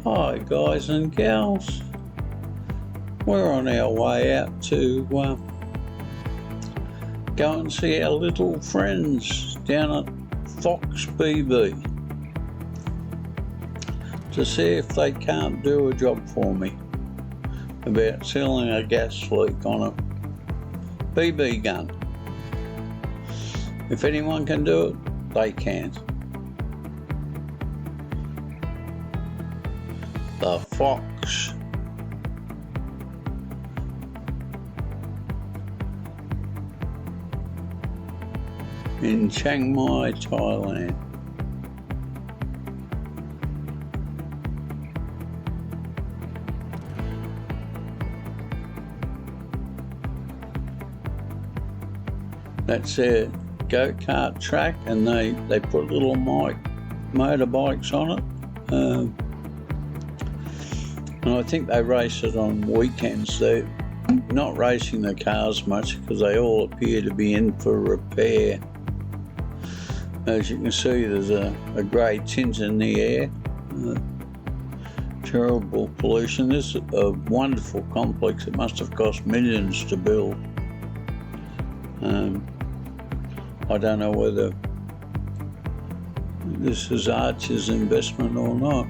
Hi guys and gals, we're on our way out to go and see our little friends down at Fox BB to see if they can't do a job for me about sealing a gas leak on a BB gun. If anyone can do it, they can't. The Fox. In Chiang Mai, Thailand. That's their go-kart track, and they put little motorbikes on it. And I think they race it on weekends. They're not racing the cars much because they all appear to be in for repair. As you can see, there's a grey tint in the air. Terrible pollution. This is a wonderful complex. It must have cost millions to build. I don't know whether this is Archer's investment or not.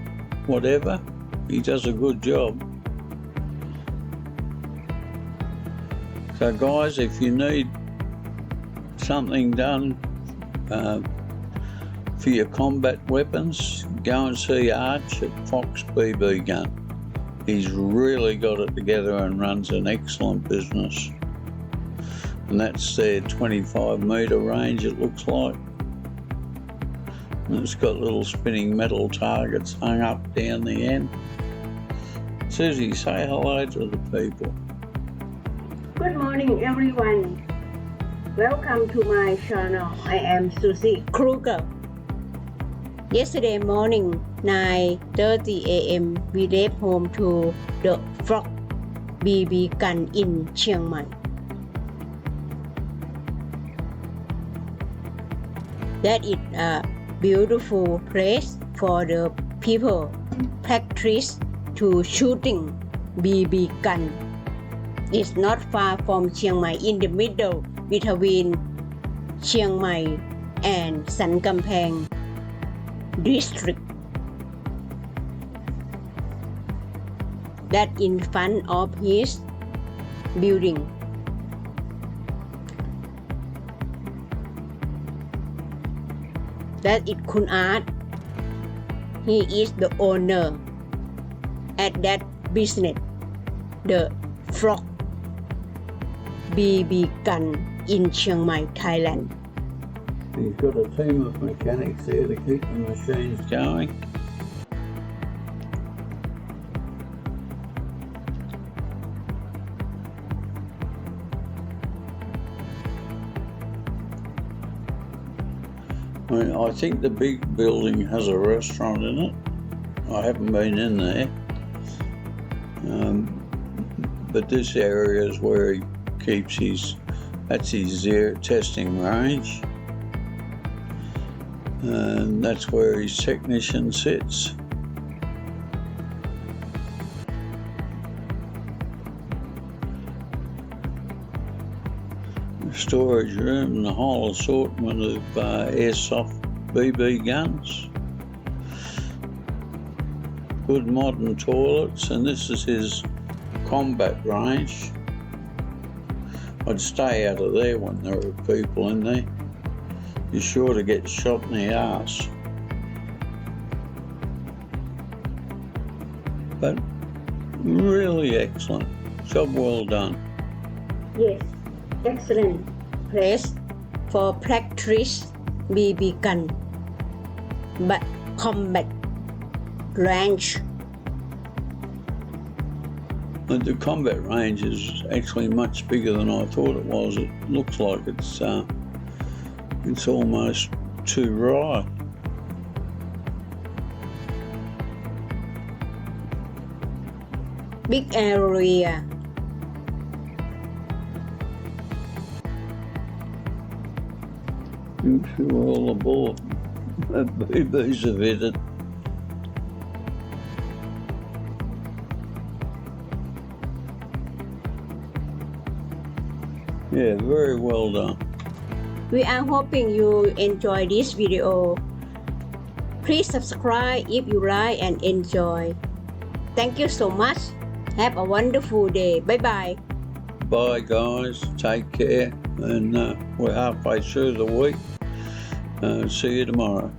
Whatever. He does a good job. So guys, if you need something done for your combat weapons, go and see Arch at Fox BB Gun. He's really got it together and runs an excellent business. And that's their 25-metre range, it looks like. And it's got little spinning metal targets hung up down the end. Susie, say hello to the people. Good morning, everyone. Welcome to my channel. I am Susi Kruger. Yesterday morning, 9:30 a.m., we left home to the Frog BB Gun in Chiang Mai. That is a beautiful place for the people practice to shooting BB gun. It's not far from Chiang Mai, in the middle between Chiang Mai and Sankamphang district. That in front of his building. That is Kun Art. He is the owner at that business, the Frog BB Gun in Chiang Mai, Thailand. He's got a team of mechanics there to keep the machines going. I think the big building has a restaurant in it. I haven't been in there. But this area is where he keeps that's his testing range. And that's where his technician sits. The storage room and the whole assortment of airsoft BB guns. Good modern toilets, and this is his combat range. I'd stay out of there when there are people in there. You're sure to get shot in the arse. But really excellent. Job well done. Yes, excellent place for practice BB gun, but combat range. But the combat range is actually much bigger than I thought it was. It looks like it's almost too right. Big area. I'm sure all the BBs have hit it. Yeah, very well done. We are hoping you enjoy this video. Please subscribe if you like and enjoy. Thank you so much. Have a wonderful day. Bye bye. Bye, guys. Take care. And we're halfway through the week. See you tomorrow.